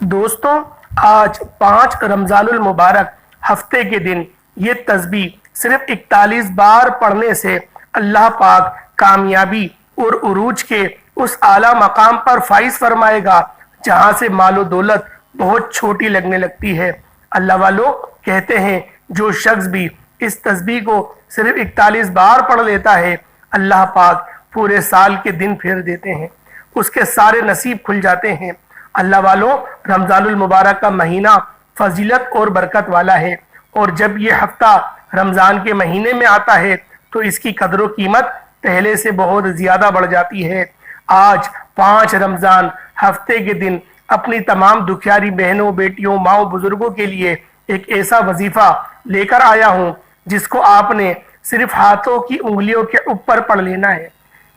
دوستوں، آج 5 رمضان المبارک ہفتے کے دن یہ تسبیح صرف 41 بار پڑھنے سے اللہ پاک کامیابی اور عروج کے اس اعلیٰ مقام پر فائز فرمائے گا جہاں سے مال و دولت بہت چھوٹی لگنے لگتی ہے۔ اللہ والوں کہتے ہیں جو شخص بھی اس تسبیح کو صرف 41 بار پڑھ لیتا ہے، اللہ پاک پورے سال کے دن پھیر دیتے ہیں، اس کے سارے نصیب کھل جاتے ہیں۔ اللہ والوں، رمضان المبارک کا مہینہ فضیلت اور برکت والا ہے، اور جب یہ ہفتہ رمضان کے مہینے میں آتا ہے تو اس کی قدر و قیمت پہلے سے بہت زیادہ بڑھ جاتی ہے۔ آج 5 رمضان ہفتے کے دن اپنی تمام دکھیاری بہنوں، بیٹیوں، ماؤں، بزرگوں کے لیے ایک ایسا وظیفہ لے کر آیا ہوں جس کو آپ نے صرف ہاتھوں کی انگلیوں کے اوپر پڑھ لینا ہے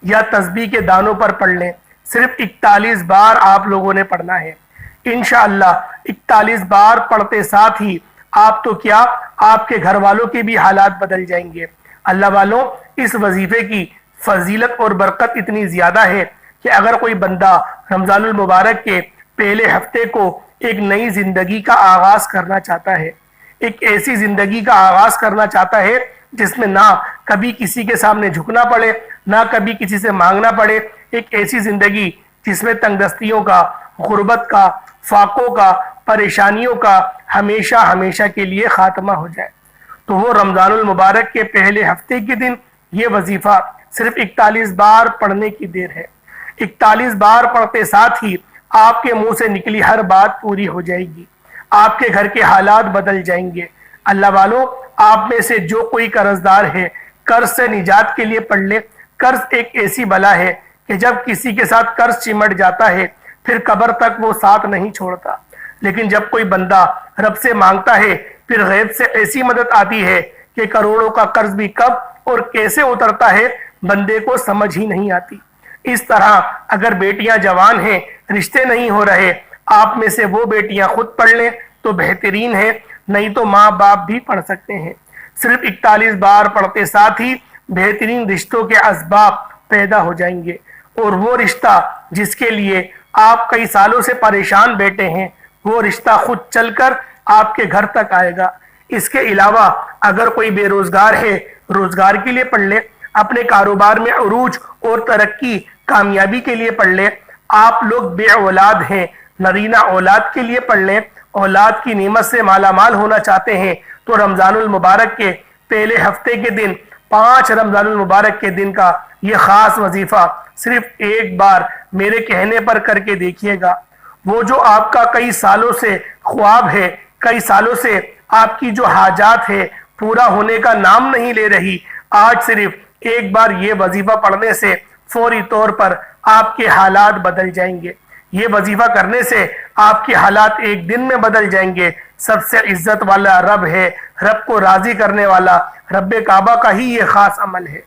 یا تسبیح کے دانوں پر پڑھ لیں۔ صرف 41 بار آپ لوگوں نے پڑھنا ہے۔ انشاءاللہ 41 بار پڑھتے ساتھ ہی آپ تو کیا، آپ کے گھر والوں کے بھی حالات بدل جائیں گے۔ اللہ والوں، اس وظیفے کی فضیلت اور برکت اتنی زیادہ ہے کہ اگر کوئی بندہ رمضان المبارک کے پہلے ہفتے کو ایک نئی زندگی کا آغاز کرنا چاہتا ہے، ایک ایسی زندگی کا آغاز کرنا چاہتا ہے جس میں نہ کبھی کسی کے سامنے جھکنا پڑے، نہ کبھی کسی سے مانگنا پڑے، ایک ایسی زندگی جس میں تنگ دستیوں کا، غربت کا، فاقوں کا، پریشانیوں کا ہمیشہ ہمیشہ کے لیے خاتمہ ہو جائے، تو وہ رمضان المبارک کے پہلے ہفتے کے دن یہ وظیفہ صرف 41 بار پڑھنے کی دیر ہے۔ 41 بار پڑھتے ساتھ ہی آپ کے منہ سے نکلی ہر بات پوری ہو جائے گی، آپ کے گھر کے حالات بدل جائیں گے۔ اللہ والوں، آپ میں سے جو کوئی قرضدار ہے، قرض سے نجات کے لیے پڑھ لے۔ قرض ایک ایسی بلا ہے کہ جب کسی کے ساتھ قرض چمٹ جاتا ہے پھر قبر تک وہ ساتھ نہیں چھوڑتا، لیکن جب کوئی بندہ رب سے مانگتا ہے پھر غیب سے ایسی مدد آتی ہے کہ کروڑوں کا قرض بھی کب اور کیسے اترتا ہے بندے کو سمجھ ہی نہیں آتی۔ اس طرح اگر بیٹیاں جوان ہیں، رشتے نہیں ہو رہے، آپ میں سے وہ بیٹیاں خود پڑھ لیں تو بہترین ہے، نہیں تو ماں باپ بھی پڑھ سکتے ہیں۔ صرف 41 بار پڑھتے ساتھ ہی بہترین رشتوں کے اسباب پیدا ہو جائیں گے، اور وہ رشتہ جس کے لیے آپ کئی سالوں سے پریشان بیٹھے ہیں، وہ رشتہ خود چل کر آپ کے گھر تک آئے گا۔ اس کے علاوہ اگر کوئی بے روزگار ہے، روزگار کے لیے پڑھ لے، اپنے کاروبار میں عروج اور ترقی، کامیابی کے لیے پڑھ لے۔ آپ لوگ بے اولاد ہیں، نرینہ اولاد کے لیے پڑھ لیں، اولاد کی نعمت سے مالا مال ہونا چاہتے ہیں تو رمضان المبارک کے پہلے ہفتے کے دن، 5 رمضان المبارک کے دن کا یہ خاص وظیفہ صرف ایک بار میرے کہنے پر کر کے دیکھیے گا۔ وہ جو آپ کا کئی سالوں سے خواب ہے، کئی سالوں سے آپ کی جو حاجات ہے پورا ہونے کا نام نہیں لے رہی، آج صرف ایک بار یہ وظیفہ پڑھنے سے فوری طور پر آپ کے حالات بدل جائیں گے۔ یہ وظیفہ کرنے سے آپ کے حالات ایک دن میں بدل جائیں گے۔ سب سے عزت والا رب ہے، رب کو راضی کرنے والا رب کعبہ کا ہی یہ خاص عمل ہے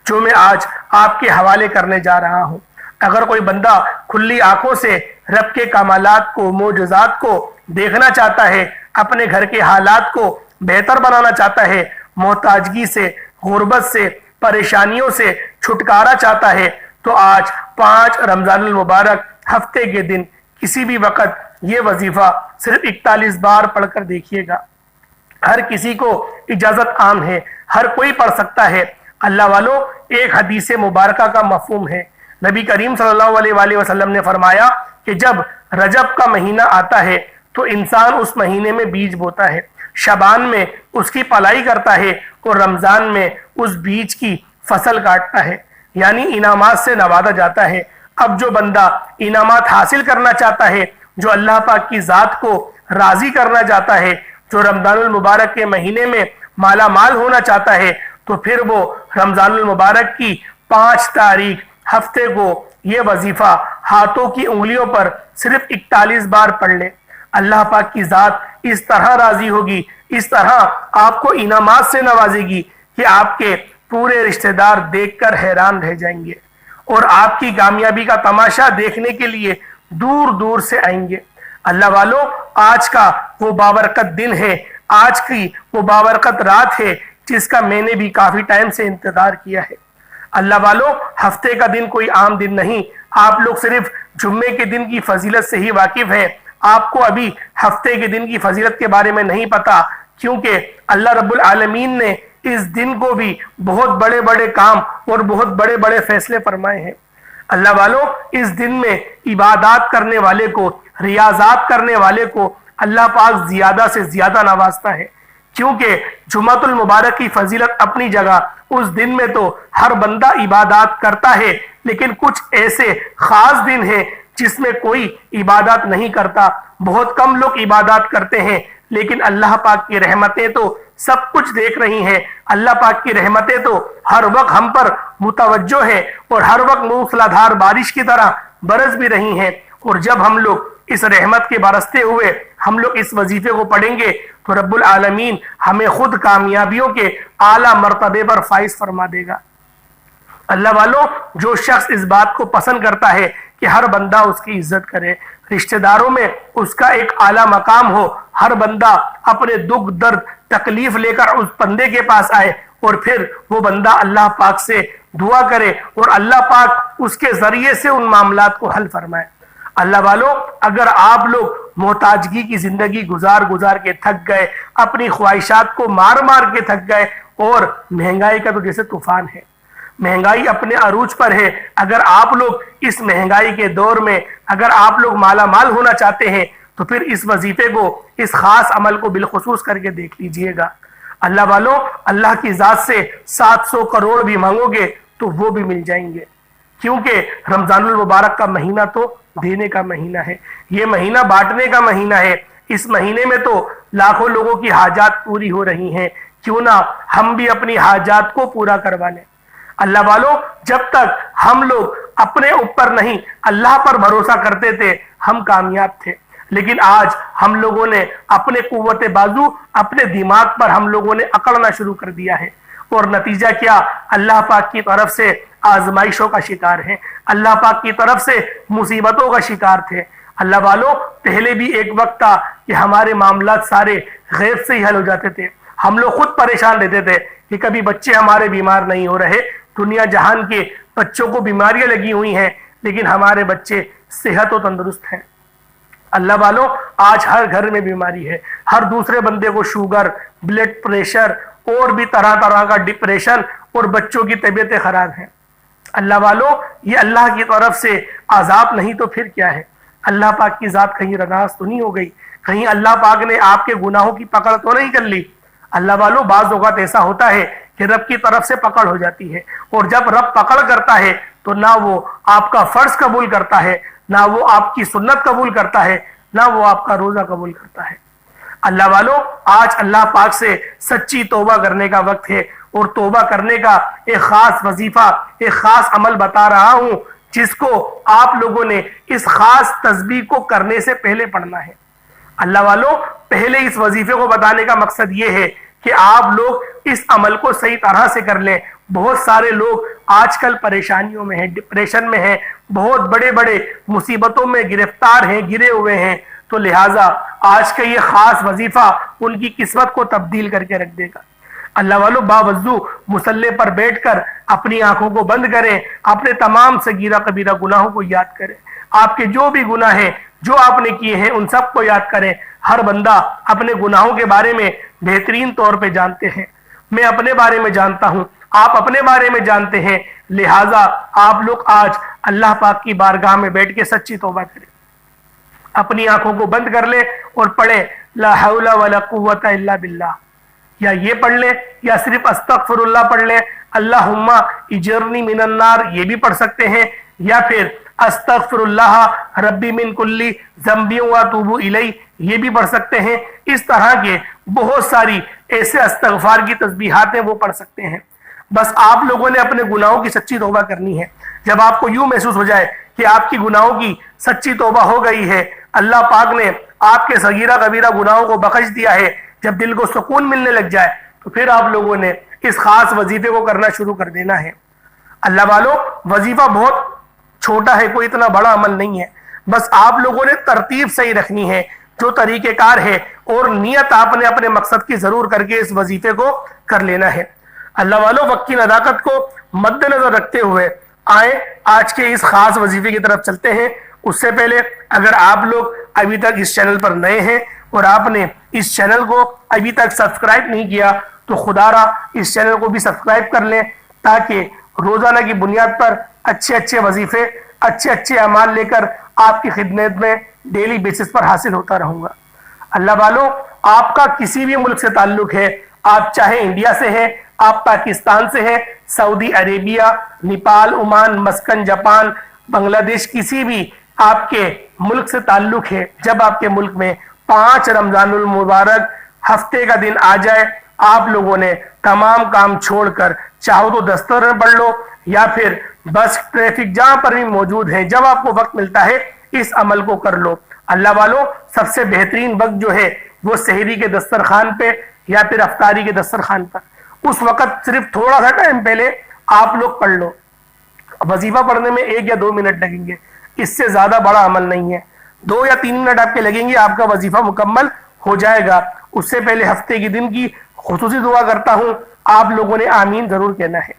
جو میں آج آپ کے حوالے کرنے جا رہا ہوں۔ اگر کوئی بندہ کھلی آنکھوں سے رب کے کمالات کو، معجزات کو دیکھنا چاہتا ہے، اپنے گھر کے حالات کو بہتر بنانا چاہتا ہے، محتاجگی سے، غربت سے، پریشانیوں سے چھٹکارا چاہتا ہے، تو آج 5 رمضان المبارک ہفتے کے دن کسی بھی وقت یہ وظیفہ صرف 41 بار پڑھ کر دیکھیے گا۔ ہر کسی کو اجازت عام ہے، ہر کوئی پڑھ سکتا ہے۔ اللہ والوں، ایک حدیث مبارکہ کا مفہوم ہے۔ نبی کریم صلی اللہ علیہ وآلہ وسلم نے فرمایا کہ جب رجب کا مہینہ آتا ہے تو انسان اس مہینے میں بیج بوتا ہے، شعبان میں اس کی پلائی کرتا ہے اور رمضان میں اس بیج کی فصل کاٹتا ہے، یعنی انعامات سے نوازا جاتا ہے۔ اب جو بندہ انعامات حاصل کرنا چاہتا ہے، جو اللہ پاک کی ذات کو راضی کرنا چاہتا ہے، جو رمضان المبارک کے مہینے میں مالا مال ہونا چاہتا ہے، تو پھر وہ رمضان المبارک کی 5 تاریخ ہفتے کو یہ وظیفہ ہاتھوں کی انگلیوں پر صرف 41 بار پڑھ لے۔ اللہ پاک کی ذات اس طرح راضی ہوگی، اس طرح آپ کو انعامات سے نوازے گی کہ آپ کے پورے رشتہ دار دیکھ کر حیران رہ جائیں گے، اور آپ کی کامیابی کا تماشا دیکھنے کے لیے دور دور سے آئیں گے۔ اللہ والوں، آج کا وہ بابرکت دن ہے، آج کی وہ بابرکت رات ہے جس کا میں نے بھی کافی ٹائم سے انتظار کیا ہے۔ اللہ والوں، ہفتے کا دن کوئی عام دن نہیں، آپ لوگ صرف جمعے کے دن کی فضیلت سے ہی واقف ہیں، آپ کو ابھی ہفتے کے دن کی فضیلت کے بارے میں نہیں پتا، کیونکہ اللہ رب العالمین نے اس دن کو بھی بہت بڑے بڑے کام اور بہت بڑے بڑے فیصلے فرمائے ہیں۔ اللہ والوں، اس دن میں عبادات کرنے والے کو، ریاضات کرنے والے کو اللہ پاک زیادہ سے زیادہ نوازتا ہے، کیونکہ جمعۃ المبارک کی فضیلت اپنی جگہ، اس دن میں تو ہر بندہ عبادات کرتا ہے، لیکن کچھ ایسے خاص دن ہیں جس میں کوئی عبادات نہیں کرتا، بہت کم لوگ عبادات کرتے ہیں، لیکن اللہ پاک کی رحمتیں تو سب کچھ دیکھ رہی ہیں۔ اللہ پاک کی رحمتیں تو ہر وقت ہم پر متوجہ ہیں اور ہر وقت موسلادھار بارش کی طرح برس بھی رہی ہیں، اور جب ہم لوگ اس رحمت کے برستے ہوئے ہم لوگ اس وظیفے کو پڑھیں گے تو رب العالمین ہمیں خود کامیابیوں کے اعلیٰ مرتبے پر فائز فرما دے گا۔ اللہ والوں، جو شخص اس بات کو پسند کرتا ہے کہ ہر بندہ اس کی عزت کرے، رشتہ داروں میں اس کا ایک اعلیٰ مقام ہو، ہر بندہ اپنے دکھ درد تکلیف لے کر اس بندے کے پاس آئے اور پھر وہ بندہ اللہ پاک سے دعا کرے اور اللہ پاک اس کے ذریعے سے ان معاملات کو حل فرمائے۔ اللہ والوں، اگر آپ لوگ محتاجگی کی زندگی گزار کے تھک گئے، اپنی خواہشات کو مار کے تھک گئے، اور مہنگائی کا تو جیسے طوفان ہے، مہنگائی اپنے عروج پر ہے، اگر آپ لوگ اس مہنگائی کے دور میں اگر آپ لوگ مالا مال ہونا چاہتے ہیں تو پھر اس وظیفے کو، اس خاص عمل کو بالخصوص کر کے دیکھ لیجئے گا۔ اللہ والوں، اللہ کی ذات سے 700 کروڑ بھی مانگو گے تو وہ بھی مل جائیں گے، کیونکہ رمضان المبارک کا مہینہ تو دینے کا مہینہ ہے، یہ مہینہ بانٹنے کا مہینہ ہے۔ اس مہینے میں تو لاکھوں لوگوں کی حاجات پوری ہو رہی ہیں، کیوں نہ ہم بھی اپنی حاجات کو پورا کروا لیں۔ اللہ والوں، جب تک ہم لوگ اپنے اوپر نہیں اللہ پر بھروسہ کرتے تھے ہم کامیاب تھے، لیکن آج ہم لوگوں نے اپنے قوت بازو، اپنے دماغ پر ہم لوگوں نے اکڑنا شروع کر دیا ہے، اور نتیجہ کیا؟ اللہ پاک کی طرف سے آزمائشوں کا شکار ہیں، اللہ پاک کی طرف سے مصیبتوں کا شکار تھے۔ اللہ والوں، پہلے بھی ایک وقت تھا کہ ہمارے معاملات سارے غیب سے ہی حل ہو جاتے تھے، ہم لوگ خود پریشان رہتے تھے کہ کبھی بچے ہمارے بیمار نہیں ہو رہے، دنیا جہان کے بچوں کو بیماریاں لگی ہوئی ہیں لیکن ہمارے بچے صحت و تندرست ہیں۔ اللہ والوں، آج ہر گھر میں بیماری ہے، ہر دوسرے بندے کو شوگر، بلڈ پریشر اور بھی طرح طرح کا ڈپریشن، اور بچوں کی طبیعتیں خراب ہیں۔ اللہ والوں، یہ اللہ کی طرف سے عذاب نہیں تو پھر کیا ہے؟ اللہ پاک کی ذات کہیں رناس تو نہیں ہو گئی؟ کہیں اللہ پاک نے آپ کے گناہوں کی پکڑ تو نہیں کر لی؟ اللہ والوں، بعض اوقات ایسا ہوتا ہے کہ رب کی طرف سے پکڑ ہو جاتی ہے، اور جب رب پکڑ کرتا ہے تو نہ وہ آپ کا فرض قبول کرتا ہے، نہ وہ آپ کی سنت قبول کرتا ہے، نہ وہ آپ کا روزہ قبول کرتا ہے۔ اللہ والوں، آج اللہ پاک سے سچی توبہ کرنے کا وقت ہے، اور توبہ کرنے کا ایک خاص وظیفہ، ایک خاص عمل بتا رہا ہوں جس کو آپ لوگوں نے اس خاص تسبیح کو کرنے سے پہلے پڑھنا ہے۔ اللہ والوں، پہلے اس وظیفے کو بتانے کا مقصد یہ ہے کہ آپ لوگ اس عمل کو صحیح طرح سے کر لیں۔ بہت سارے لوگ آج کل پریشانیوں میں ہیں، ڈپریشن میں ہیں، بہت بڑے بڑے مصیبتوں میں گرفتار ہیں، گرے ہوئے ہیں، تو لہٰذا آج کا یہ خاص وظیفہ ان کی قسمت کو تبدیل کر کے رکھ دے گا۔ اللہ والوں، باوضو مصلی پر بیٹھ کر اپنی آنکھوں کو بند کریں، اپنے تمام صغیرہ کبیرہ گناہوں کو یاد کریں، آپ کے جو بھی گناہ ہیں جو آپ نے کیے ہیں ان سب کو یاد کریں۔ ہر بندہ اپنے گناہوں کے بارے میں بہترین طور پہ جانتے ہیں، میں اپنے بارے میں جانتا ہوں، آپ اپنے بارے میں جانتے ہیں، لہٰذا آپ لوگ آج اللہ پاک کی بارگاہ میں بیٹھ کے سچی توبہ کریں، اپنی آنکھوں کو بند کر لیں اور پڑھیں لا حول ولا قوت الا باللہ، یا یہ پڑھ لیں یا صرف استغفر اللہ پڑھ لیں، اللہم اجرنی من النار یہ بھی پڑھ سکتے ہیں، یا پھر استغفر اللہ ربی من کلی ذنب واتوب الیہ یہ بھی پڑھ سکتے ہیں۔ اس طرح کے بہت ساری ایسے استغفار کی تسبیحات ہیں وہ پڑھ سکتے ہیں۔ بس آپ لوگوں نے اپنے گناہوں کی سچی توبہ کرنی ہے۔ جب آپ کو یوں محسوس ہو جائے کہ آپ کی گناہوں کی سچی توبہ ہو گئی ہے، اللہ پاک نے آپ کے صغیرہ کبیرہ گناہوں کو بخش دیا ہے، جب دل کو سکون ملنے لگ جائے تو پھر آپ لوگوں نے اس خاص وظیفے کو کرنا شروع کر دینا ہے۔ اللہ والوں، وظیفہ بہت چھوٹا ہے، کوئی اتنا بڑا عمل نہیں ہے، بس آپ لوگوں نے ترتیب صحیح رکھنی ہے، جو طریقہ کار ہے، اور نیت آپ نے اپنے مقصد کی ضرور کر کے اس وظیفے کو کر لینا ہے۔ اللہ والوں، وقت کی نزاکت کو مد نظر رکھتے ہوئے آئیں آج کے اس خاص وظیفے کی طرف چلتے ہیں۔ اس سے پہلے اگر آپ لوگ ابھی تک اس چینل پر نئے ہیں اور آپ نے اس چینل کو ابھی تک سبسکرائب نہیں کیا تو خدا را اس چینل کو بھی سبسکرائب کر لیں، تاکہ روزانہ کی بنیاد پر اچھے اچھے وظیفے، اچھے اچھے اعمال لے کر آپ کی خدمت میں ڈیلی بیسس پر حاصل ہوتا رہوں گا۔ اللہ والوں، آپ کا کسی بھی ملک سے تعلق ہے، آپ چاہے انڈیا سے ہیں، آپ پاکستان سے ہیں، سعودی عربیہ، نیپال، عمان، مسکن، جاپان، بنگلہ دیش، کسی بھی آپ کے ملک سے تعلق ہے، جب آپ کے ملک میں 5 رمضان المبارک ہفتے کا دن آ جائے، آپ لوگوں نے تمام کام چھوڑ کر چاہو تو دستور میں پڑھ لو یا پھر بس ٹریفک جہاں پر بھی موجود ہے، جب آپ کو وقت ملتا ہے اس عمل کو کر لو۔ اللہ والوں، سب سے بہترین وقت جو ہے وہ سحری کے دسترخوان پہ یا پھر افطاری کے دسترخوان پر، اس وقت صرف تھوڑا سا ٹائم پہلے آپ لوگ پڑھ لو۔ وظیفہ پڑھنے میں 1 یا 2 منٹ لگیں گے، اس سے زیادہ بڑا عمل نہیں ہے، 2 یا 3 منٹ آپ کے لگیں گے، آپ کا وظیفہ مکمل ہو جائے گا۔ اس سے پہلے ہفتے کی دن کی خصوصی دعا کرتا ہوں، آپ لوگوں نے آمین ضرور کہنا ہے۔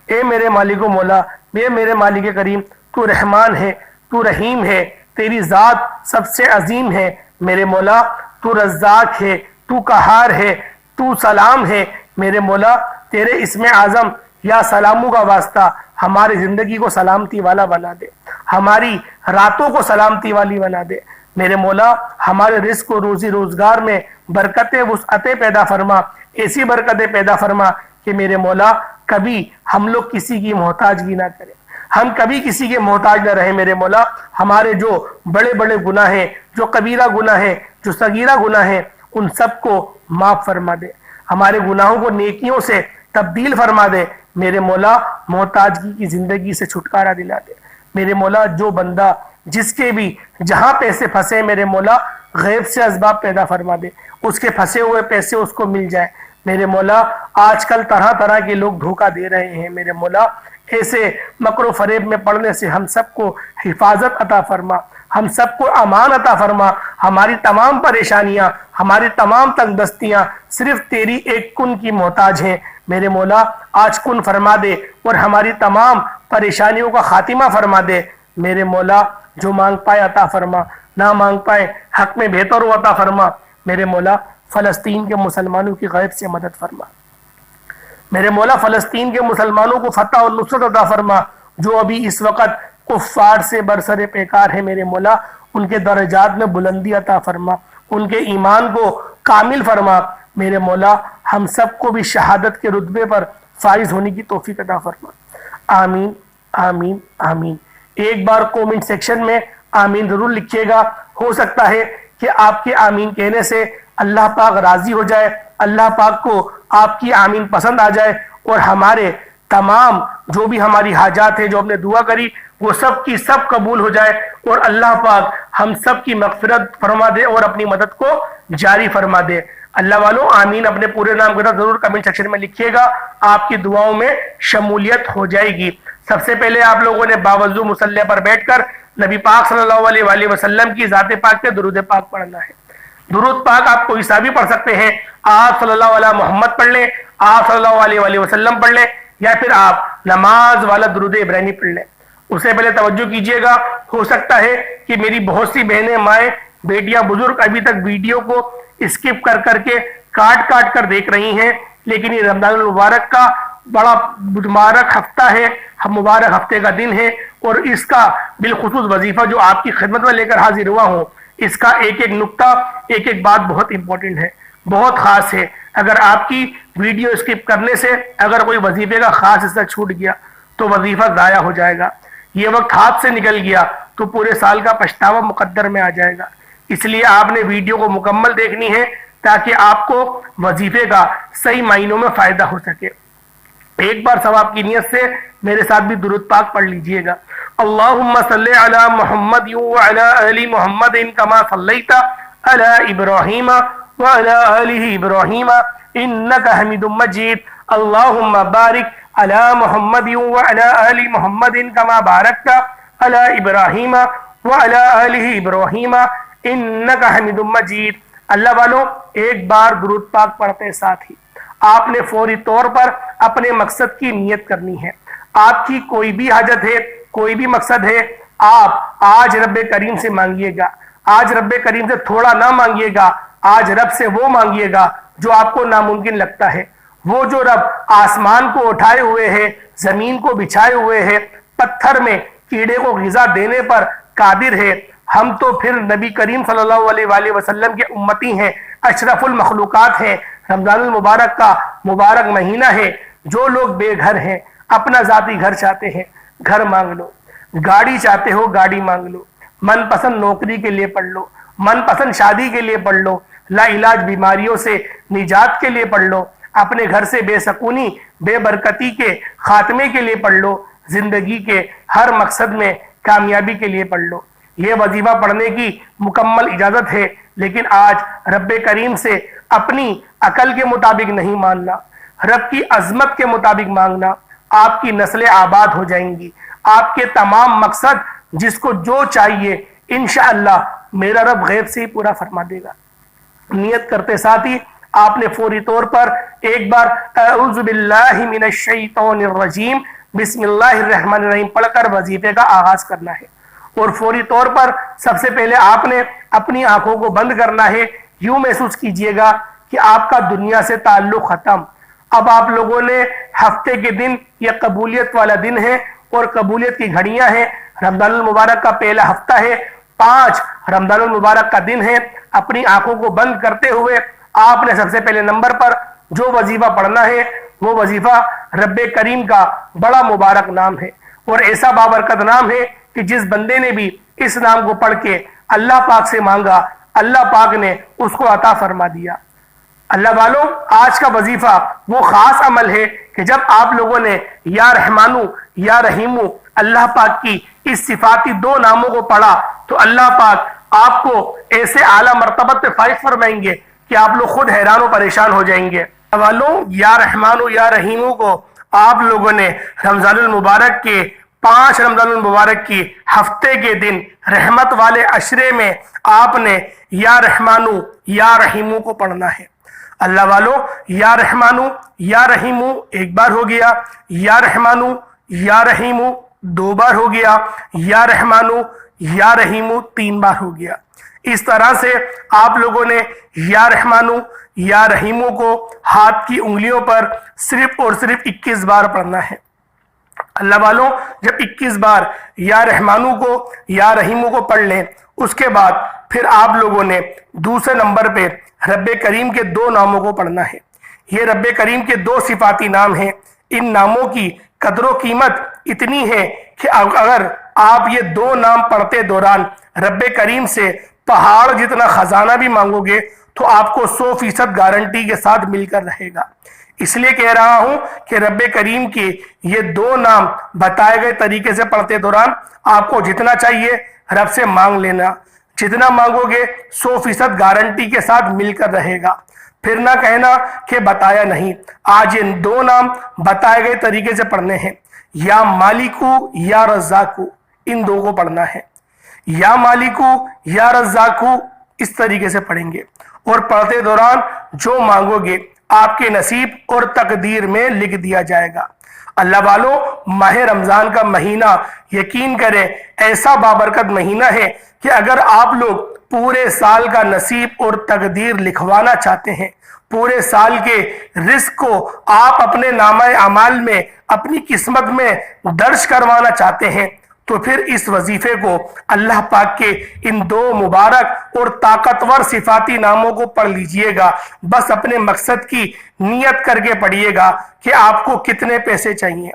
اے میرے مالک و مولا، اے میرے مالک کریم، تو رحمان ہے، تو رحیم ہے، تیری ذات سب سے عظیم ہے۔ میرے مولا تو رزاق ہے، تو قہار ہے، تو سلام ہے۔ میرے مولا تیرے اسم اعظم یا سلاموں کا واسطہ ہماری زندگی کو سلامتی والا بنا دے، ہماری راتوں کو سلامتی والی بنا دے۔ میرے مولا ہمارے رزق و روزی روزگار میں برکتیں وسعتیں پیدا فرما، ایسی برکتیں پیدا فرما کہ میرے مولا کبھی ہم لوگ کسی کی محتاجگی نہ کریں، ہم کبھی کسی کے محتاج نہ رہیں۔ میرے مولا ہمارے جو بڑے بڑے گناہ ہیں، جو کبیرہ گناہ ہیں، جو صغیرہ گناہ ہیں، ان سب کو معاف فرما دے، ہمارے گناہوں کو نیکیوں سے تبدیل فرما دے۔ میرے مولا محتاجگی کی زندگی سے چھٹکارا دلا دے۔ میرے مولا جو بندہ جس کے بھی جہاں پیسے پھنسے، میرے مولا غیب سے اسباب پیدا فرما دے، اس کے پھنسے ہوئے پیسے اس کو مل جائے۔ میرے مولا آج کل طرح طرح کے لوگ دھوکہ دے رہے ہیں، میرے مولا ایسے مکر و فریب میں پڑنے سے ہم سب کو حفاظت عطا فرما، ہم سب کو امان عطا فرما۔ ہماری تمام پریشانیاں، ہماری تمام تنگ دستیاں صرف تیری ایک کن کی محتاج ہیں۔ میرے مولا آج کن فرما دے اور ہماری تمام پریشانیوں کا خاتمہ فرما دے۔ میرے مولا جو مانگ پائے عطا فرما، نہ مانگ پائے حق میں بہتر ہو عطا فرما۔ میرے مولا فلسطین کے مسلمانوں کی غیب سے مدد فرما۔ میرے مولا فلسطین کے مسلمانوں کو فتح اور نصرت عطا فرما، جو ابھی اس وقت کفار سے برسر پیکار ہے۔ میرے مولا ان کے درجات میں بلندی عطا فرما، ان کے ایمان کو کامل فرما۔ میرے مولا ہم سب کو بھی شہادت کے رتبے پر فائز ہونے کی توفیق عطا فرما۔ آمین آمین آمین۔ ایک بار کومنٹ سیکشن میں آمین ضرور لکھیے گا، ہو سکتا ہے کہ آپ کے آمین کہنے سے اللہ پاک راضی ہو جائے، اللہ پاک کو آپ کی آمین پسند آ جائے اور ہمارے تمام جو بھی ہماری حاجات ہیں، جو ہم نے دعا کری، وہ سب کی سب قبول ہو جائے اور اللہ پاک ہم سب کی مغفرت فرما دے اور اپنی مدد کو جاری فرما دے۔ اللہ والوں آمین اپنے پورے نام کے ساتھ ضرور کمنٹ سیکشن میں لکھیے گا، آپ کی دعاؤں میں شمولیت ہو جائے گی۔ سب سے پہلے آپ لوگوں نے باوضو مصلی پر بیٹھ کر نبی پاک صلی اللہ علیہ وآلہ وسلم کی ذات پاک پہ درود پاک پڑھنا ہے۔ درود پاک آپ کوئی سا بھی پڑھ سکتے ہیں، آپ صلی اللہ علیہ محمد پڑھ لیں، آپ صلی اللہ علیہ وآلہ وسلم پڑھ لیں، یا پھر آپ نماز والا درود ابراہیمی پڑھ لیں۔ اس سے پہلے توجہ کیجئے گا، ہو سکتا ہے کہ میری بہت سی بہنیں، مائیں، بیٹیاں، بزرگ ابھی تک ویڈیو کو اسکپ کر کر کے کاٹ کر دیکھ رہی ہیں، لیکن یہ رمضان المبارک کا بڑا مبارک ہفتہ ہے، مبارک ہفتے کا دن ہے، اور اس کا بالخصوص وظیفہ جو آپ کی خدمت میں لے کر حاضر ہوا ہوں، اس کا ایک ایک نقطہ، ایک ایک بات بہت امپورٹنٹ ہے، بہت خاص ہے۔ اگر آپ کی ویڈیو اسکپ کرنے سے اگر کوئی وظیفے کا خاص حصہ چھوٹ گیا تو وظیفہ ضائع ہو جائے گا، یہ وقت ہاتھ سے نکل گیا تو پورے سال کا پچھتاوا مقدر میں آ جائے گا۔ اس لیے آپ نے ویڈیو کو مکمل دیکھنی ہے تاکہ آپ کو وظیفے کا صحیح معنوں میں فائدہ ہو سکے۔ ایک بار ثواب کی نیت سے میرے ساتھ بھی درود پاک پڑھ لیجئے گا۔ اللہم صلی علی محمد وعلی آل محمد کما صلیت علی ابراہیم وعلی آل ابراہیم انکا حمید مجید۔ اللہم بارک علی محمد وعلی آل محمد کما بارکت علی ابراہیم وعلی آل ابراہیم انکا حمید مجید۔ اللہ والوں ایک بار درود پاک پڑھتے ساتھ ہی آپ نے فوری طور پر اپنے مقصد کی نیت کرنی ہے۔ آپ کی کوئی بھی حاجت ہے، کوئی بھی مقصد ہے، آپ آج رب کریم سے مانگیے گا۔ آج رب کریم سے تھوڑا نہ مانگیے گا، آج رب سے وہ مانگیے گا جو آپ کو ناممکن لگتا ہے۔ وہ جو رب آسمان کو اٹھائے ہوئے ہے، زمین کو بچھائے ہوئے ہے، پتھر میں کیڑے کو غذا دینے پر قادر ہے، ہم تو پھر نبی کریم صلی اللہ علیہ وآلہ وسلم کے امتی ہیں، اشرف المخلوقات ہیں۔ رمضان المبارک کا مبارک مہینہ ہے۔ جو لوگ بے گھر ہیں، اپنا ذاتی گھر چاہتے ہیں، گھر مانگ لو۔ گاڑی چاہتے ہو، گاڑی مانگ لو۔ من پسند نوکری کے لیے پڑھ لو، من پسند شادی کے لیے پڑھ لو، لا علاج بیماریوں سے نجات کے لیے پڑھ لو، اپنے گھر سے بے سکونی بے برکتی کے خاتمے کے لیے پڑھ لو، زندگی کے ہر مقصد میں کامیابی کے لیے پڑھ لو۔ یہ وظیفہ پڑھنے کی مکمل اجازت ہے، لیکن آج رب کریم سے اپنی عقل کے مطابق نہیں ماننا، رب کی عظمت کے مطابق مانگنا۔ آپ کی نسلیں آباد ہو جائیں گی، آپ کے تمام مقصد جس کو جو چاہیے انشاءاللہ میرا رب غیب سے ہی پورا فرما دے گا۔ نیت کرتے ساتھ ہی آپ نے فوری طور پر ایک بار اعوذ باللہ من الشیطان الرجیم بسم اللہ الرحمن الرحیم پڑھ کر وظیفے کا آغاز کرنا ہے، اور فوری طور پر سب سے پہلے آپ نے اپنی آنکھوں کو بند کرنا ہے۔ یوں محسوس کیجئے گا کہ آپ کا دنیا سے تعلق ختم۔ اب آپ لوگوں نے ہفتے کے دن یہ قبولیت والا دن ہے اور قبولیت کی گھڑیاں ہیں۔ رمضان المبارک کا پہلا ہفتہ ہے، 5 رمضان المبارک کا دن ہے۔ اپنی آنکھوں کو بند کرتے ہوئے آپ نے سب سے پہلے نمبر پر جو وظیفہ پڑھنا ہے وہ وظیفہ رب کریم کا بڑا مبارک نام ہے، اور ایسا بابرکت نام ہے کہ جس بندے نے بھی اس نام کو پڑھ کے اللہ پاک سے مانگا، اللہ پاک نے اس کو عطا فرما دیا۔ اللہ والوں، آج کا وظیفہ وہ خاص عمل ہے کہ جب آپ لوگوں نے یا رحمانو یا رحیمو اللہ پاک کی اس صفاتی 2 ناموں کو پڑھا تو اللہ پاک آپ کو ایسے اعلیٰ مرتبت پہ فائز فرمائیں گے کہ آپ لوگ خود حیران و پریشان ہو جائیں گے۔ اللہ والوں، یا رحمانو یا رحیمو کو آپ لوگوں نے رمضان المبارک کے 5 رمضان المبارک کی ہفتے کے دن رحمت والے عشرے میں آپ نے یا رحمانو یا رحیمو کو پڑھنا ہے۔ اللہ والوں، یا رحمانو یا رحیمو ایک بار ہو گیا، یا رحمانو یا رحیمو 2 بار ہو گیا، یا رحمانو یا رحیمو 3 بار ہو گیا۔ اس طرح سے آپ لوگوں نے یا رحمانو یا رحیمو کو ہاتھ کی انگلیوں پر صرف اور صرف 21 بار پڑھنا ہے۔ اللہ والوں، جب 21 بار یا رحمانو کو یا رحیمو کو پڑھ لیں، اس کے بعد پھر آپ لوگوں نے دوسرے نمبر پہ رب کریم کے 2 ناموں کو پڑھنا ہے۔ یہ رب کریم کے 2 صفاتی نام ہیں۔ ان ناموں کی قدر و قیمت اتنی ہے کہ اگر آپ یہ 2 نام پڑھتے دوران رب کریم سے پہاڑ جتنا خزانہ بھی مانگو گے تو آپ کو 100% گارنٹی کے ساتھ مل کر رہے گا۔ اس لیے کہہ رہا ہوں کہ رب کریم کے یہ 2 نام بتائے گئے طریقے سے پڑھتے دوران آپ کو جتنا چاہیے رب سے مانگ لینا، جتنا مانگو گے 100% گارنٹی کے ساتھ مل کر رہے گا۔ پھر نہ کہنا کہ بتایا نہیں۔ آج ان 2 نام بتائے گئے طریقے سے پڑھنے ہیں، یا مالکو یا رزاقو، ان 2 کو پڑھنا ہے۔ یا مالکو یا رزاقو اس طریقے سے پڑھیں گے، اور پڑھتے دوران جو مانگو گے آپ کے نصیب اور تقدیر میں لکھ دیا جائے گا۔ اللہ والوں، ماہ رمضان کا مہینہ یقین کریں ایسا بابرکت مہینہ ہے کہ اگر آپ لوگ پورے سال کا نصیب اور تقدیر لکھوانا چاہتے ہیں، پورے سال کے رزق کو آپ اپنے نامہ اعمال میں اپنی قسمت میں درج کروانا چاہتے ہیں، تو پھر اس وظیفے کو اللہ پاک کے ان 2 مبارک اور طاقتور صفاتی ناموں کو پڑھ لیجئے گا۔ بس اپنے مقصد کی نیت کر کے پڑھیے گا کہ آپ کو کتنے پیسے چاہیے۔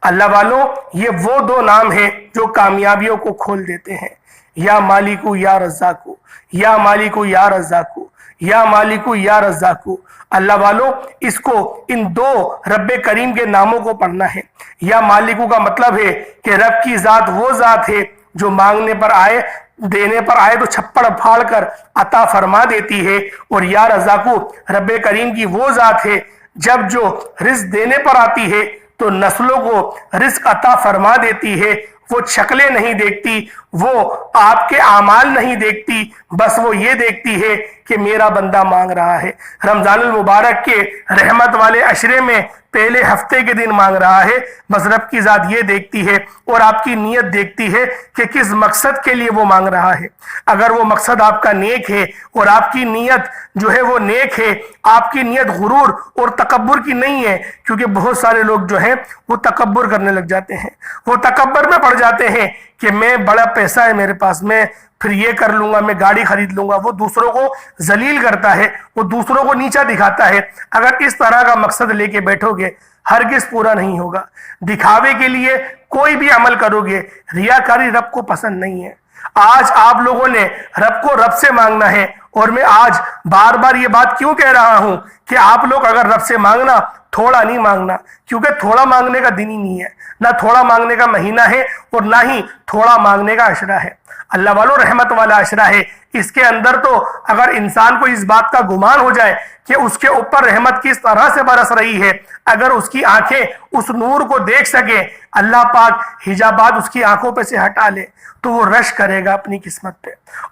اللہ والوں، یہ وہ 2 نام ہیں جو کامیابیوں کو کھول دیتے ہیں۔ یا مالکو یا رزاقو، یا مالکو یا رزاقو، یا مالکو یا رزاقو۔ اللہ والوں، اس کو ان 2 رب کریم کے ناموں کو پڑھنا ہے۔ یا مالکو کا مطلب ہے کہ رب کی ذات وہ ذات ہے جو مانگنے پر آئے، دینے پر آئے تو چھپڑ پھاڑ کر عطا فرما دیتی ہے، اور یا رزاقو رب کریم کی وہ ذات ہے جب جو رزق دینے پر آتی ہے تو نسلوں کو رزق عطا فرما دیتی ہے۔ وہ شکلیں نہیں دیکھتی، وہ آپ کے اعمال نہیں دیکھتی، بس وہ یہ دیکھتی ہے کہ میرا بندہ مانگ رہا ہے۔ رمضان المبارک کے رحمت والے عشرے میں پہلے ہفتے کے دن مانگ رہا ہے، بس رب کی ذات یہ دیکھتی ہے اور آپ کی نیت دیکھتی ہے کہ کس مقصد کے لیے وہ مانگ رہا ہے۔ اگر وہ مقصد آپ کا نیک ہے اور آپ کی نیت جو ہے وہ نیک ہے، آپ کی نیت غرور اور تکبر کی نہیں ہے، کیونکہ بہت سارے لوگ جو ہیں وہ تکبر کرنے لگ جاتے ہیں، وہ تکبر میں پڑ جاتے ہیں کہ میں بڑا پیسہ ہے میرے پاس، میں پھر یہ کر لوں گا، میں گاڑی خرید لوں گا۔ وہ دوسروں کو ذلیل کرتا ہے، وہ دوسروں کو نیچا دکھاتا ہے۔ اگر اس طرح کا مقصد لے کے بیٹھو گے ہرگز پورا نہیں ہوگا۔ دکھاوے کے لیے کوئی بھی عمل کرو گے، ریاکاری رب کو پسند نہیں ہے۔ آج آپ لوگوں نے رب کو رب سے مانگنا ہے، اور میں آج بار بار یہ بات کیوں کہہ رہا ہوں کہ آپ لوگ اگر رب سے مانگنا، تھوڑا نہیں مانگنا، کیونکہ تھوڑا مانگنے کا دن ہی نہیں ہے، نہ تھوڑا مانگنے کا مہینہ ہے اور نہ ہی تھوڑا مانگنے کا عشرہ ہے۔ اللہ والو رحمت والا عشرہ ہے، اس کے اندر تو اگر انسان کو اس بات کا گمان ہو جائے کہ اس کے اوپر رحمت کس طرح سے برس رہی ہے، اگر اس کی آنکھیں اس نور کو دیکھ سکے، اللہ پاک حجابات اس کی آنکھوں پہ سے ہٹا لے، تو وہ رش کرے گا اپنی قسمت پہ،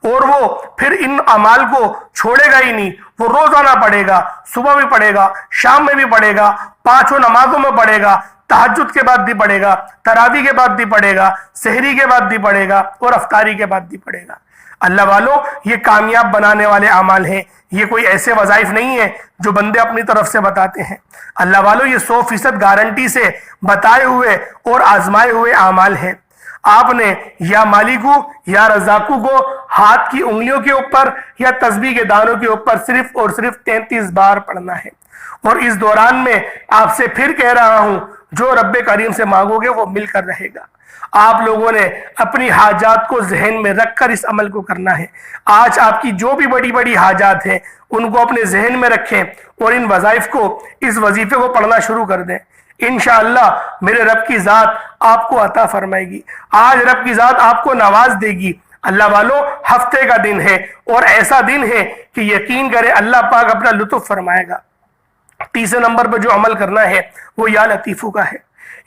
اور وہ پھر ان اعمال کو چھوڑے گا ہی نہیں۔ وہ روزانہ پڑھے گا، صبح بھی پڑھے گا، شام میں بھی پڑھے گا، پانچوں نمازوں میں پڑھے گا، تہجد کے بعد بھی پڑھے گا، تراویح کے بعد بھی پڑھے گا، سحری کے بعد بھی پڑھے گا، اور افطاری کے بعد بھی پڑھے گا۔ اللہ والو، یہ کامیاب بنانے والے اعمال ہیں، یہ کوئی ایسے وظائف نہیں ہیں جو بندے اپنی طرف سے بتاتے ہیں۔ اللہ والو، یہ 100% گارنٹی سے بتائے ہوئے اور آزمائے ہوئے اعمال ہیں۔ آپ نے یا مالکو یا رزاقو کو ہاتھ کی انگلیوں کے اوپر یا تسبیح کے دانوں کے اوپر صرف اور صرف 33 بار پڑھنا ہے، اور اس دوران میں آپ سے پھر کہہ رہا ہوں، جو رب کریم سے مانگو گے وہ مل کر رہے گا۔ آپ لوگوں نے اپنی حاجات کو ذہن میں رکھ کر اس عمل کو کرنا ہے۔ آج آپ کی جو بھی بڑی بڑی حاجات ہیں ان کو اپنے ذہن میں رکھیں اور ان وظائف کو، اس وظیفے کو پڑھنا شروع کر دیں۔ انشاءاللہ میرے رب کی ذات آپ کو عطا فرمائے گی، آج رب کی ذات آپ کو نواز دے گی۔ اللہ والو، ہفتے کا دن ہے اور ایسا دن ہے کہ یقین کرے اللہ پاک اپنا لطف فرمائے گا۔ تیسرے نمبر پر جو عمل کرنا ہے وہ یا لطیفو کا ہے۔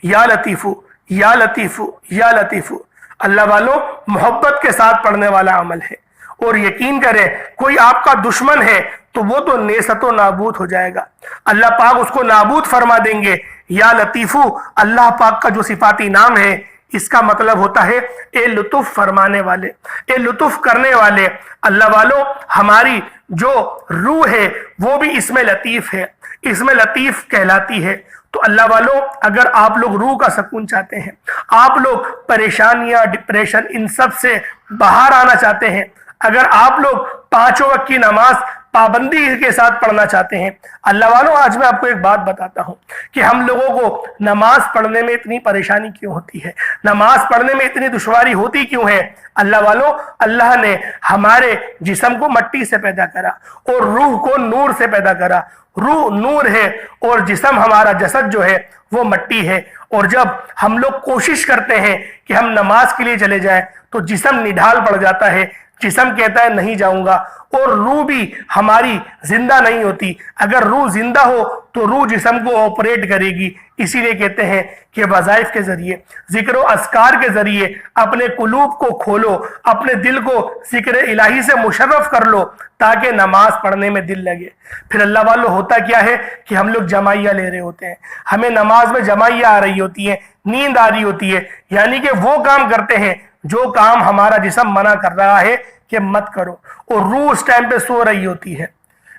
یا لطیفو، یا لطیفو، یا لطیفو، اللہ والو محبت کے ساتھ پڑھنے والا عمل ہے، اور یقین کریں کوئی آپ کا دشمن ہے تو وہ تو نیست و نابود ہو جائے گا، اللہ پاک اس کو نابود فرما دیں گے۔ یا لطیفو اللہ پاک کا جو صفاتی نام ہے، اس کا مطلب ہوتا ہے اے لطف فرمانے والے، اے لطف کرنے والے۔ اللہ والو، ہماری جو روح ہے وہ بھی اس میں لطیف ہے، اس میں لطیف کہلاتی ہے۔ تو اللہ والو، اگر آپ لوگ روح کا سکون چاہتے ہیں، آپ لوگ پریشانیاں، ڈپریشن، ان سب سے باہر آنا چاہتے ہیں، اگر آپ لوگ 5 وقت کی نماز پابندی کے ساتھ پڑھنا چاہتے ہیں، اللہ والوں آج میں آپ کو ایک بات بتاتا ہوں کہ ہم لوگوں کو نماز پڑھنے میں اتنی پریشانی کیوں ہوتی ہے، نماز پڑھنے میں اتنی دشواری ہوتی کیوں ہے۔ اللہ والوں، اللہ نے ہمارے جسم کو مٹی سے پیدا کرا اور روح کو نور سے پیدا کرا۔ روح نور ہے اور جسم، ہمارا جسد جو ہے وہ مٹی ہے، اور جب ہم لوگ کوشش کرتے ہیں کہ ہم نماز کے لیے چلے جائیں تو جسم نڈھال پڑ جاتا ہے، جسم کہتا ہے نہیں جاؤں گا، اور روح بھی ہماری زندہ نہیں ہوتی۔ اگر روح زندہ ہو تو روح جسم کو آپریٹ کرے گی۔ اسی لیے کہتے ہیں کہ وظائف کے ذریعے، ذکر و اذکار کے ذریعے اپنے قلوب کو کھولو، اپنے دل کو ذکر الہی سے مشرف کر لو تاکہ نماز پڑھنے میں دل لگے۔ پھر اللہ والو، ہوتا کیا ہے کہ ہم لوگ جمعیہ لے رہے ہوتے ہیں، ہمیں نماز میں جمعیہ آ رہی ہوتی ہے، نیند آ رہی ہوتی ہے، یعنی کہ وہ کام کرتے ہیں جو کام ہمارا جسم منع کر رہا ہے کہ مت کرو، اور روح اس ٹائم پہ سو رہی ہوتی ہے۔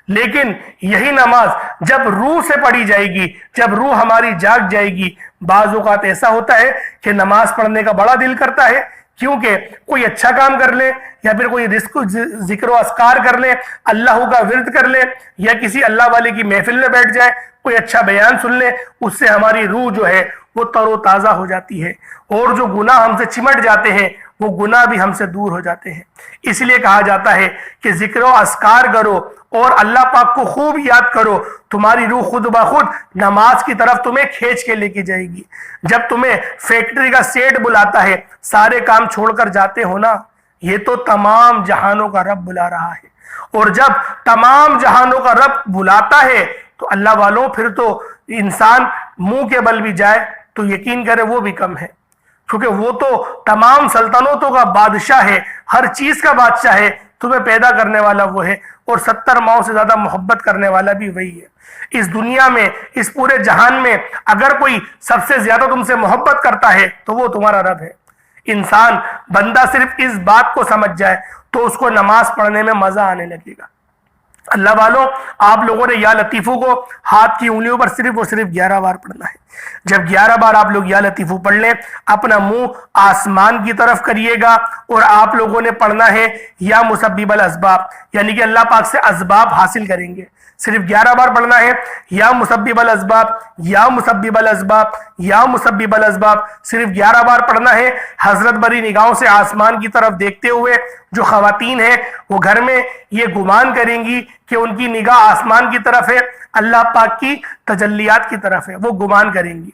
لیکن یہی نماز جب روح سے پڑھی جائے گی، جب روح ہماری جاگ جائے گی، بعض اوقات ایسا ہوتا ہے کہ نماز پڑھنے کا بڑا دل کرتا ہے، کیونکہ کوئی اچھا کام کر لے، یا پھر کوئی ذکر و اذکار کر لے، اللہ کا ورد کر لے، یا کسی اللہ والے کی محفل میں بیٹھ جائے، کوئی اچھا بیان سن لے، اس سے ہماری روح جو ہے وہ تر و تازہ ہو جاتی ہے، اور جو گناہ ہم سے چمٹ جاتے ہیں وہ گناہ بھی ہم سے دور ہو جاتے ہیں۔ اس لیے کہا جاتا ہے کہ ذکر و اذکار کرو اور اللہ پاک کو خوب یاد کرو، تمہاری روح خود بخود نماز کی طرف تمہیں کھینچ کے لے کے جائے گی۔ جب تمہیں فیکٹری کا سیٹ بلاتا ہے، سارے کام چھوڑ کر جاتے ہو نا، یہ تو تمام جہانوں کا رب بلا رہا ہے، اور جب تمام جہانوں کا رب بلاتا ہے تو اللہ والوں، پھر تو انسان منہ کے بل بھی جائے تو یقین کرے وہ بھی کم ہے۔ کیونکہ وہ تو تمام سلطنتوں کا بادشاہ ہے، ہر چیز کا بادشاہ ہے، تمہیں پیدا کرنے والا وہ ہے، اور 70 ماؤں سے زیادہ محبت کرنے والا بھی وہی ہے۔ اس دنیا میں، اس پورے جہان میں اگر کوئی سب سے زیادہ تم سے محبت کرتا ہے تو وہ تمہارا رب ہے۔ انسان، بندہ صرف اس بات کو سمجھ جائے تو اس کو نماز پڑھنے میں مزہ آنے لگے گا۔ اللہ والوں، آپ لوگوں نے یا لطیفو کو ہاتھ کی انگلیوں پر صرف اور صرف 11 بار پڑھنا ہے۔ جب 11 بار آپ لوگ یا لطیفو پڑھ لیں، اپنا منہ آسمان کی طرف کریے گا اور آپ لوگوں نے پڑھنا ہے یا مسبب الاسباب، یعنی کہ اللہ پاک سے اسباب حاصل کریں گے۔ صرف 11 بار پڑھنا ہے، یا مسبب الاسباب، یا مسبب الاسباب، یا مسبب الاسباب، صرف 11 بار پڑھنا ہے۔ حضرت بری نگاہوں سے آسمان کی طرف دیکھتے ہوئے جو خواتین ہیں وہ گھر میں یہ گمان کریں گی کہ ان کی نگاہ آسمان کی طرف ہے، اللہ پاک کی تجلیات کی طرف ہے، وہ گمان کریں گی۔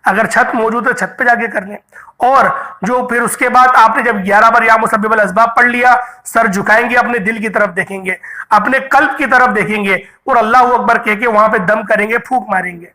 اگر چھت موجود ہے چھت پہ جا کے کر لیں، اور جو پھر اس کے بعد آپ نے جب 11 بار یا مسبب الاسباب پڑھ لیا، سر جھکائیں گے، اپنے دل کی طرف دیکھیں گے، اپنے قلب کی طرف دیکھیں گے، اور اللہ اکبر کہہ کے وہاں پہ دم کریں گے، پھونک ماریں گے،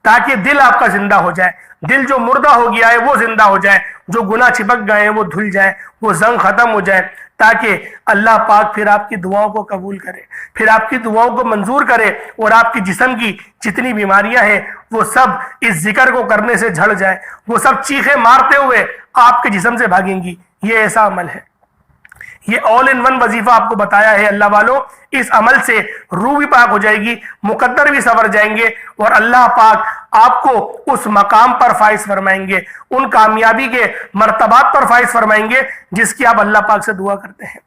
تاکہ دل آپ کا زندہ ہو جائے۔ دل جو مردہ ہو گیا ہے وہ زندہ ہو جائے، جو گناہ چپک گئے ہیں وہ دھل جائے، وہ زنگ ختم ہو جائے، تاکہ اللہ پاک پھر آپ کی دعاؤں کو قبول کرے، پھر آپ کی دعاؤں کو منظور کرے، اور آپ کی جسم کی جتنی بیماریاں ہیں وہ سب اس ذکر کو کرنے سے جھڑ جائیں، وہ سب چیخیں مارتے ہوئے آپ کے جسم سے بھاگیں گی۔ یہ ایسا عمل ہے، یہ آل ان ون وظیفہ آپ کو بتایا ہے اللہ والوں۔ اس عمل سے روح بھی پاک ہو جائے گی، مقدر بھی سنور جائیں گے، اور اللہ پاک آپ کو اس مقام پر فائز فرمائیں گے، ان کامیابی کے مرتبات پر فائز فرمائیں گے جس کی آپ اللہ پاک سے دعا کرتے ہیں۔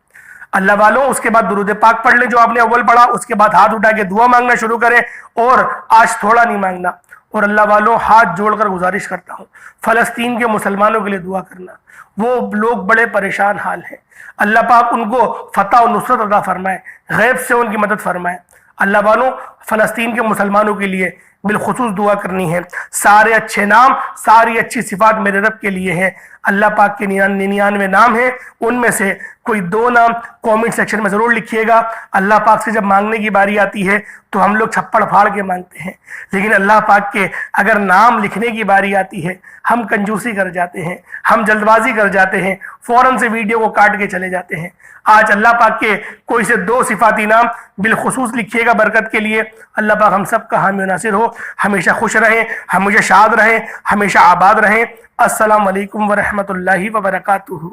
اللہ والوں، اس کے بعد درود پاک پڑھ لیں جو آپ نے اول پڑھا، اس کے بعد ہاتھ اٹھا کے دعا مانگنا شروع کریں، اور آج تھوڑا نہیں مانگنا۔ اور اللہ والوں، ہاتھ جوڑ کر گزارش کرتا ہوں، فلسطین کے مسلمانوں کے لیے دعا کرنا، وہ لوگ بڑے پریشان حال ہیں، اللہ پاک ان کو فتح و نصرت عطا فرمائے، غیب سے ان کی مدد فرمائے۔ اللہ والوں، فلسطین کے مسلمانوں کے لیے بالخصوص دعا کرنی ہے۔ سارے اچھے نام، ساری اچھی صفات میرے رب کے لیے ہیں۔ اللہ پاک کے 99 نام ہیں، ان میں سے کوئی 2 نام کامنٹ سیکشن میں ضرور لکھیے گا۔ اللہ پاک سے جب مانگنے کی باری آتی ہے تو ہم لوگ چھپڑ پھاڑ کے مانگتے ہیں، لیکن اللہ پاک کے اگر نام لکھنے کی باری آتی ہے ہم کنجوسی کر جاتے ہیں، ہم جلد بازی کر جاتے ہیں، فوراً سے ویڈیو کو کاٹ کے چلے جاتے ہیں۔ آج اللہ پاک کے کوئی سے 2 صفاتی نام بالخصوص لکھیے گا برکت کے لیے۔ اللہ پاک ہم سب کا حامی و ناصر ہو، ہمیشہ خوش رہیں، ہمیشہ شاد رہیں، ہمیشہ آباد رہیں۔ السلام علیکم ورحمۃ اللہ وبرکاتہ۔